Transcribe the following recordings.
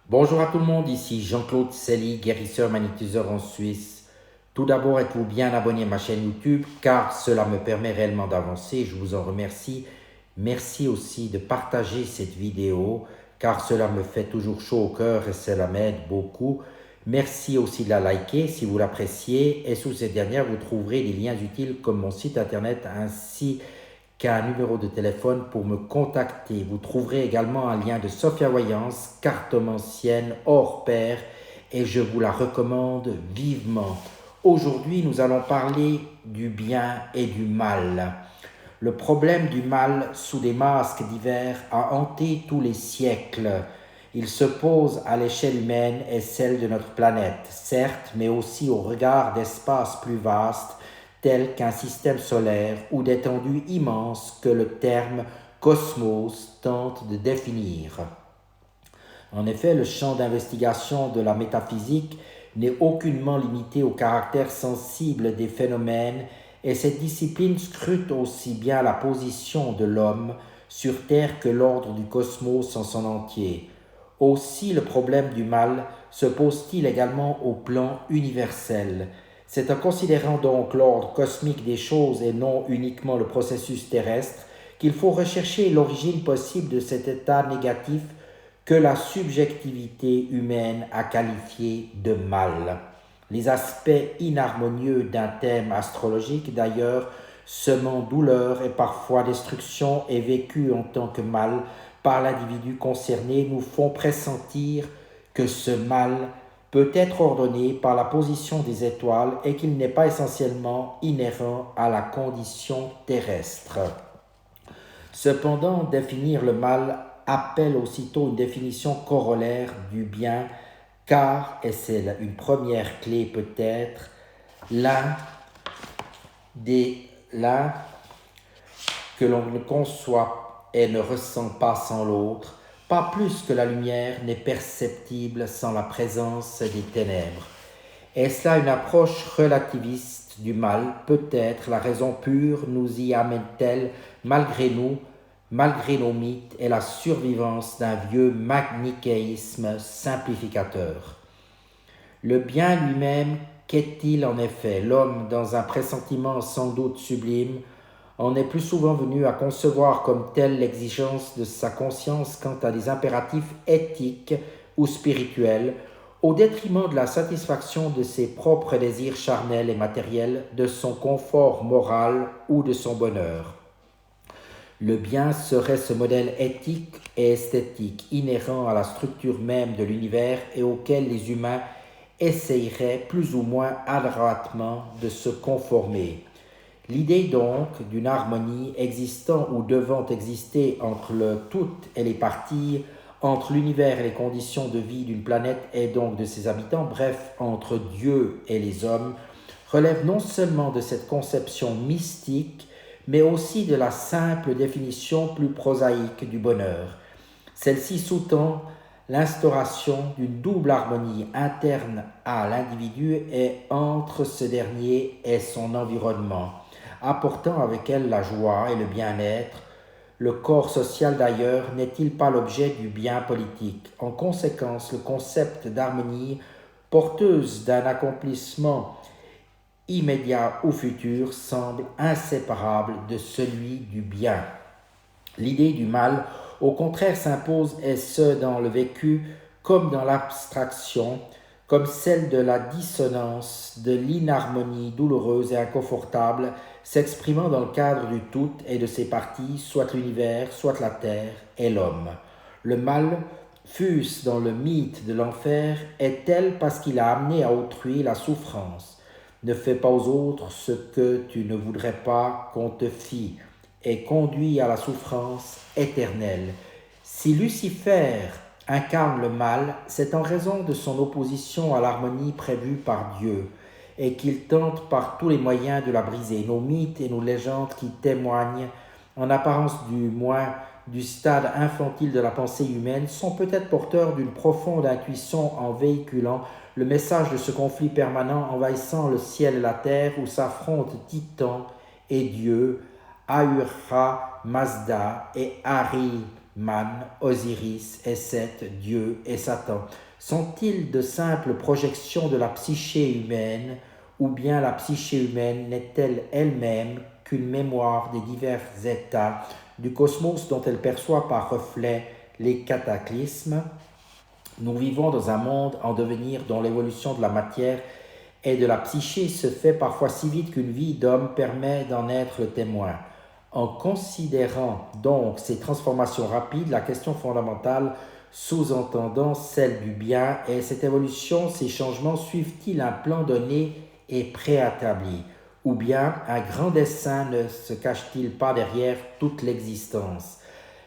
Bonjour à tout le monde, ici Jean-Claude Selly, guérisseur magnétiseur en Suisse. Tout d'abord, êtes-vous bien abonné à ma chaîne YouTube car cela me permet réellement d'avancer, je vous en remercie. Merci aussi de partager cette vidéo car cela me fait toujours chaud au cœur et cela m'aide beaucoup. Merci aussi de la liker si vous l'appréciez et sous cette dernière vous trouverez des liens utiles comme mon site internet ainsi qu'un numéro de téléphone pour me contacter. Vous trouverez également un lien de Sophia Voyance, cartomancienne hors pair, et je vous la recommande vivement. Aujourd'hui, nous allons parler du bien et du mal. Le problème du mal sous des masques divers a hanté tous les siècles. Il se pose à l'échelle humaine et celle de notre planète, certes, mais aussi au regard d'espaces plus vastes tels qu'un système solaire ou d'étendues immenses que le terme cosmos tente de définir. En effet, le champ d'investigation de la métaphysique n'est aucunement limité au caractère sensible des phénomènes et cette discipline scrute aussi bien la position de l'homme sur Terre que l'ordre du cosmos en son entier. Aussi le problème du mal se pose-t-il également au plan universel. C'est en considérant donc l'ordre cosmique des choses et non uniquement le processus terrestre qu'il faut rechercher l'origine possible de cet état négatif que la subjectivité humaine a qualifié de mal. Les aspects inharmonieux d'un thème astrologique, d'ailleurs, semant douleur et parfois destruction et vécu en tant que mal par l'individu concerné, nous font pressentir que ce mal peut être ordonné par la position des étoiles et qu'il n'est pas essentiellement inhérent à la condition terrestre. Cependant, définir le mal appelle aussitôt une définition corollaire du bien, car, et c'est une première clé peut-être, l'un que l'on ne conçoit et ne ressent pas sans l'autre, pas plus que la lumière n'est perceptible sans la présence des ténèbres. Est-ce là une approche relativiste du mal? Peut-être la raison pure nous y amène-t-elle malgré nous, malgré nos mythes et la survivance d'un vieux manichéisme simplificateur. Le bien lui-même, qu'est-il en effet? L'homme, dans un pressentiment sans doute sublime, en est plus souvent venu à concevoir comme telle l'exigence de sa conscience quant à des impératifs éthiques ou spirituels, au détriment de la satisfaction de ses propres désirs charnels et matériels, de son confort moral ou de son bonheur. Le bien serait ce modèle éthique et esthétique inhérent à la structure même de l'univers et auquel les humains essayeraient plus ou moins adroitement de se conformer. L'idée donc d'une harmonie existant ou devant exister entre le tout et les parties, entre l'univers et les conditions de vie d'une planète et donc de ses habitants, bref, entre Dieu et les hommes, relève non seulement de cette conception mystique, mais aussi de la simple définition plus prosaïque du bonheur. Celle-ci sous-tend l'instauration d'une double harmonie interne à l'individu et entre ce dernier et son environnement, apportant avec elle la joie et le bien-être. Le corps social d'ailleurs n'est-il pas l'objet du bien politique? En conséquence, le concept d'harmonie, porteuse d'un accomplissement immédiat ou futur, semble inséparable de celui du bien. L'idée du mal, au contraire, s'impose, et ce dans le vécu comme dans l'abstraction, comme celle de la dissonance, de l'inharmonie douloureuse et inconfortable, s'exprimant dans le cadre du tout et de ses parties, soit l'univers, soit la terre et l'homme. Le mal, fût-ce dans le mythe de l'enfer, est tel parce qu'il a amené à autrui la souffrance. Ne fais pas aux autres ce que tu ne voudrais pas qu'on te fît, et conduit à la souffrance éternelle. Si Lucifer incarne le mal, c'est en raison de son opposition à l'harmonie prévue par Dieu, et qu'il tente par tous les moyens de la briser. Nos mythes et nos légendes qui témoignent, en apparence du moins, du stade infantile de la pensée humaine, sont peut-être porteurs d'une profonde intuition en véhiculant le message de ce conflit permanent envahissant le ciel et la terre où s'affrontent Titan et Dieu, Ahura Mazda et Hari Man, Osiris, et Seth, Dieu et Satan, sont-ils de simples projections de la psyché humaine, ou bien la psyché humaine n'est-elle elle-même qu'une mémoire des divers états du cosmos dont elle perçoit par reflet les cataclysmes? Nous vivons dans un monde en devenir dont l'évolution de la matière et de la psyché se fait parfois si vite qu'une vie d'homme permet d'en être le témoin. En considérant donc ces transformations rapides, la question fondamentale sous-entendant celle du bien est cette évolution, ces changements suivent-ils un plan donné et préétabli, ou bien un grand dessein ne se cache-t-il pas derrière toute l'existence?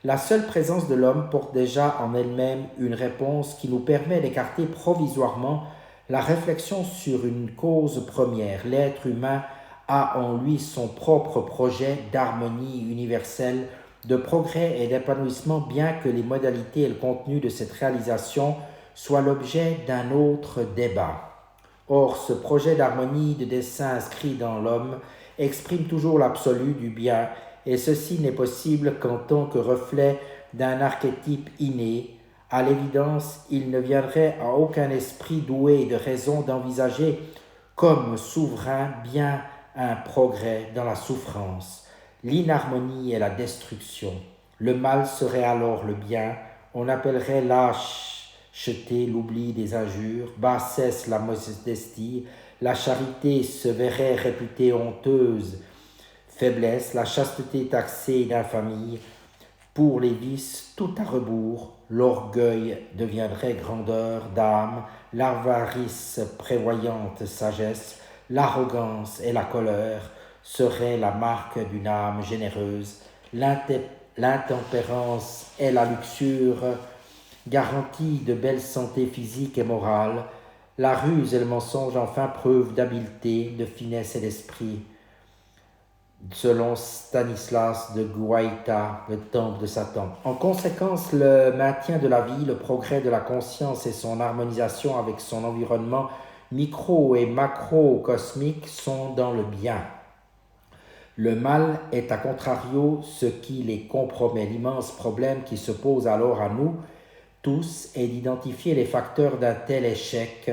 La seule présence de l'homme porte déjà en elle-même une réponse qui nous permet d'écarter provisoirement la réflexion sur une cause première. L'être humain a en lui son propre projet d'harmonie universelle, de progrès et d'épanouissement, bien que les modalités et le contenu de cette réalisation soient l'objet d'un autre débat. Or, ce projet d'harmonie, de dessein inscrit dans l'homme, exprime toujours l'absolu du bien, et ceci n'est possible qu'en tant que reflet d'un archétype inné. À l'évidence, il ne viendrait à aucun esprit doué de raison d'envisager comme souverain bien un progrès dans la souffrance, l'inharmonie et la destruction. Le mal serait alors le bien, on appellerait lâcheté l'oubli des injures, bassesse la modestie, la charité se verrait réputée honteuse, faiblesse, la chasteté taxée d'infamie. Pour les vices, tout à rebours, l'orgueil deviendrait grandeur d'âme, l'avarice prévoyante sagesse, l'arrogance et la colère seraient la marque d'une âme généreuse, l'intempérance et la luxure, garantie de belle santé physique et morale, la ruse et le mensonge enfin preuve d'habileté, de finesse et d'esprit. Selon Stanislas de Guaita, le temple de Satan. En conséquence, le maintien de la vie, le progrès de la conscience et son harmonisation avec son environnement micro- et macrocosmique sont dans le bien. Le mal est à contrario ce qui les compromet. L'immense problème qui se pose alors à nous tous est d'identifier les facteurs d'un tel échec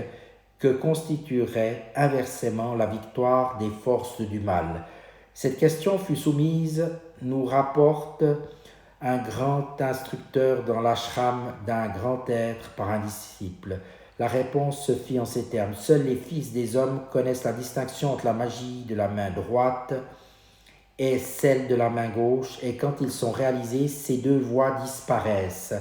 que constituerait inversement la victoire des forces du mal. Cette question fut soumise, nous rapporte un grand instructeur dans l'ashram d'un grand être par un disciple. La réponse se fit en ces termes. Seuls les fils des hommes connaissent la distinction entre la magie de la main droite et celle de la main gauche, et quand ils sont réalisés, ces deux voies disparaissent.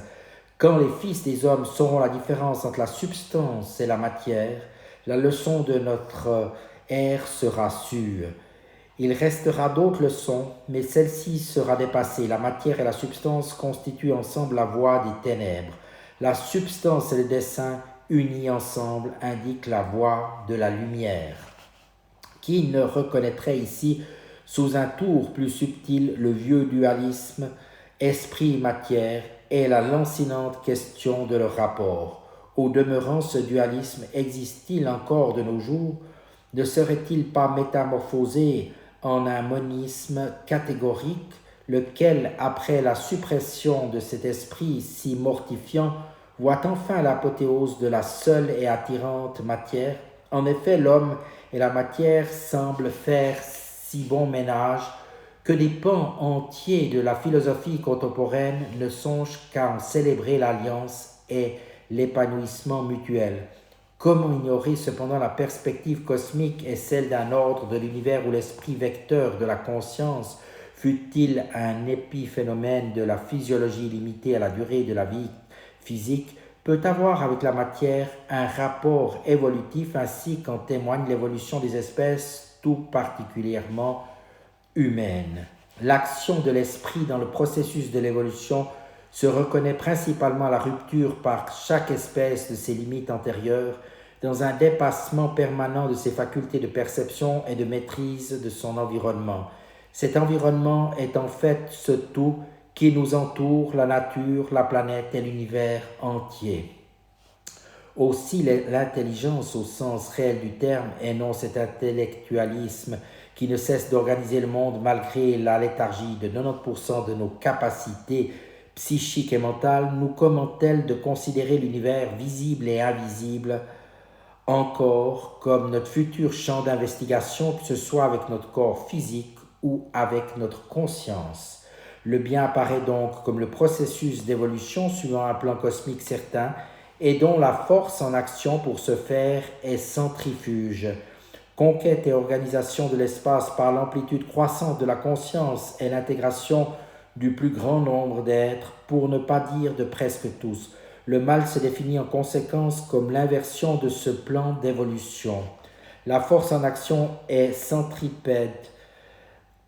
Quand les fils des hommes sauront la différence entre la substance et la matière, la leçon de notre ère sera sûre. Il restera d'autres leçons, mais celle-ci sera dépassée. La matière et la substance constituent ensemble la voie des ténèbres. La substance et le dessein, unis ensemble, indiquent la voie de la lumière. Qui ne reconnaîtrait ici, sous un tour plus subtil, le vieux dualisme esprit-matière et la lancinante question de leur rapport? Au demeurant, ce dualisme existe-t-il encore de nos jours? Ne serait-il pas métamorphosé en un monisme catégorique, lequel, après la suppression de cet esprit si mortifiant, voit enfin l'apothéose de la seule et attirante matière? En effet, l'homme et la matière semblent faire si bon ménage que des pans entiers de la philosophie contemporaine ne songent qu'à en célébrer l'alliance et l'épanouissement mutuel. Comment ignorer cependant la perspective cosmique et celle d'un ordre de l'univers où l'esprit vecteur de la conscience, fût-il un épiphénomène de la physiologie limitée à la durée de la vie physique, peut avoir avec la matière un rapport évolutif ainsi qu'en témoigne l'évolution des espèces tout particulièrement humaines. L'action de l'esprit dans le processus de l'évolution se reconnaît principalement à la rupture par chaque espèce de ses limites antérieures, dans un dépassement permanent de ses facultés de perception et de maîtrise de son environnement. Cet environnement est en fait ce tout qui nous entoure, la nature, la planète et l'univers entier. Aussi l'intelligence au sens réel du terme et non cet intellectualisme qui ne cesse d'organiser le monde malgré la léthargie de 90% de nos capacités psychique et mentale nous commande-t-elle de considérer l'univers visible et invisible encore comme notre futur champ d'investigation, que ce soit avec notre corps physique ou avec notre conscience. Le bien apparaît donc comme le processus d'évolution suivant un plan cosmique certain et dont la force en action pour ce faire est centrifuge. Conquête et organisation de l'espace par l'amplitude croissante de la conscience et l'intégration du plus grand nombre d'êtres, pour ne pas dire de presque tous. Le mal se définit en conséquence comme l'inversion de ce plan d'évolution. La force en action est centripède,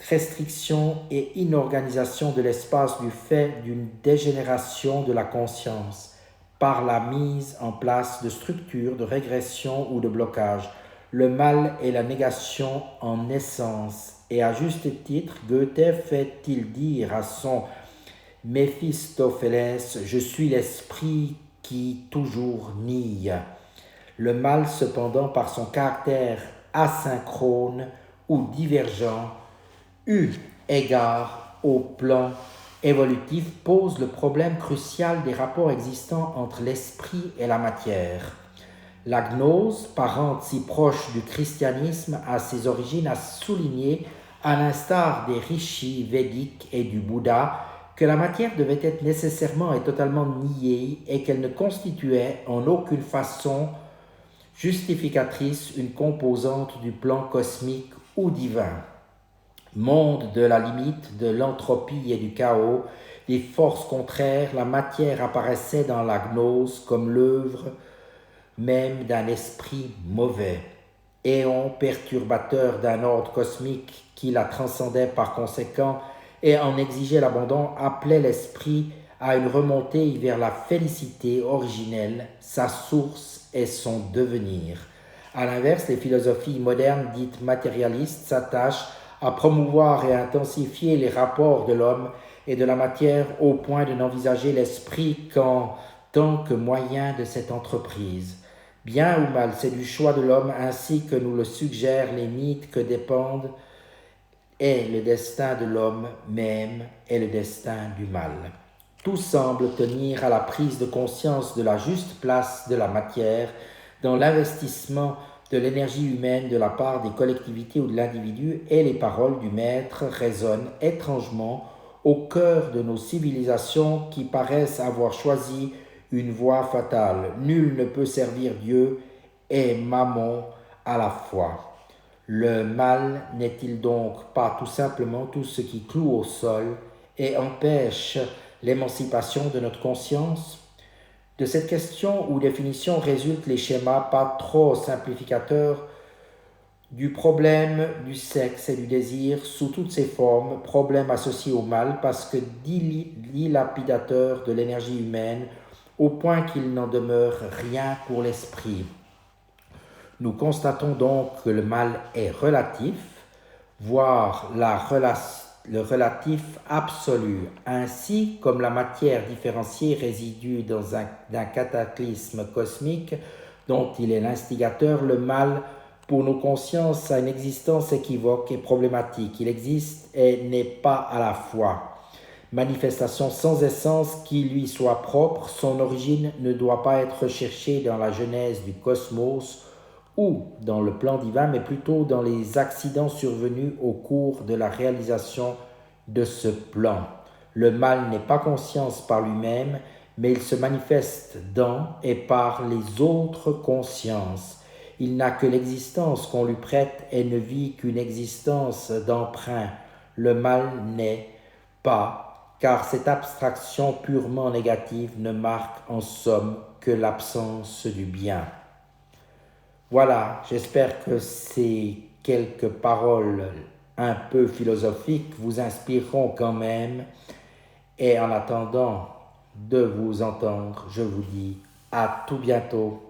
restriction et inorganisation de l'espace du fait d'une dégénération de la conscience par la mise en place de structures de régression ou de blocage. Le mal est la négation en essence, et à juste titre, Goethe fait-il dire à son Méphistophélès, je suis l'esprit qui toujours nie. Le mal, cependant, par son caractère asynchrone ou divergent, eu égard au plan évolutif, pose le problème crucial des rapports existants entre l'esprit et la matière. La gnose, parente si proche du christianisme, a ses origines à souligner, à l'instar des rishis védiques et du Bouddha, que la matière devait être nécessairement et totalement niée et qu'elle ne constituait en aucune façon justificatrice une composante du plan cosmique ou divin. Monde de la limite, de l'entropie et du chaos, des forces contraires, la matière apparaissait dans la gnose comme l'œuvre même d'un esprit mauvais, éon perturbateur d'un ordre cosmique qui la transcendait par conséquent et en exigeait l'abandon, appelait l'esprit à une remontée vers la félicité originelle, sa source et son devenir. À l'inverse, les philosophies modernes dites matérialistes s'attachent à promouvoir et à intensifier les rapports de l'homme et de la matière au point de n'envisager l'esprit qu'en tant que moyen de cette entreprise. Bien ou mal, c'est du choix de l'homme ainsi que nous le suggèrent les mythes que dépendent et le destin de l'homme même est le destin du mal. Tout semble tenir à la prise de conscience de la juste place de la matière dans l'investissement de l'énergie humaine de la part des collectivités ou de l'individu, et les paroles du Maître résonnent étrangement au cœur de nos civilisations qui paraissent avoir choisi une voie fatale. Nul ne peut servir Dieu et Mammon à la fois. Le mal n'est-il donc pas tout simplement tout ce qui cloue au sol et empêche l'émancipation de notre conscience? De cette question ou définition résultent les schémas pas trop simplificateurs du problème du sexe et du désir sous toutes ses formes, problème associé au mal parce que dilapidateur de l'énergie humaine au point qu'il n'en demeure rien pour l'esprit. Nous constatons donc que le mal est relatif, voire le relatif absolu, ainsi comme la matière différenciée résidue d'un cataclysme cosmique dont il est l'instigateur. Le mal, pour nos consciences, a une existence équivoque et problématique. Il existe et n'est pas à la fois. Manifestation sans essence qui lui soit propre, son origine ne doit pas être recherchée dans la genèse du cosmos ou dans le plan divin, mais plutôt dans les accidents survenus au cours de la réalisation de ce plan. Le mal n'est pas conscience par lui-même, mais il se manifeste dans et par les autres consciences. Il n'a que l'existence qu'on lui prête et ne vit qu'une existence d'emprunt. Le mal n'est pas, car cette abstraction purement négative ne marque en somme que l'absence du bien. Voilà, j'espère que ces quelques paroles un peu philosophiques vous inspireront quand même. Et en attendant de vous entendre, je vous dis à tout bientôt.